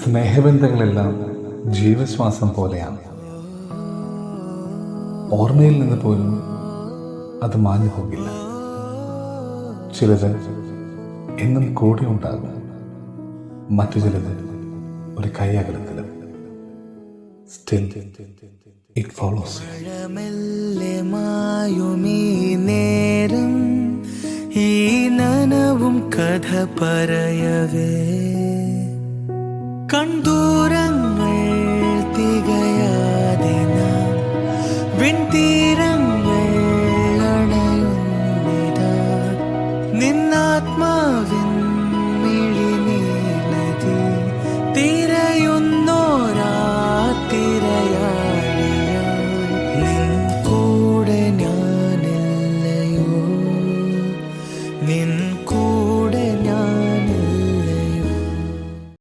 സ്നേഹബന്ധങ്ങളെല്ലാം ജീവശ്വാസം പോലെയാണ്. ഓർമ്മയിൽ നിന്ന് പോലും അത് മാഞ്ഞു പോകില്ല. ചിലത് എന്നും കൂടെ ഉണ്ടാകും, മറ്റു ചിലത് ഒരു കൈയകലത്തിലും. Still it follows you. നേരം ഈ നനവും കഥ പറയവേ കണ്ടൂര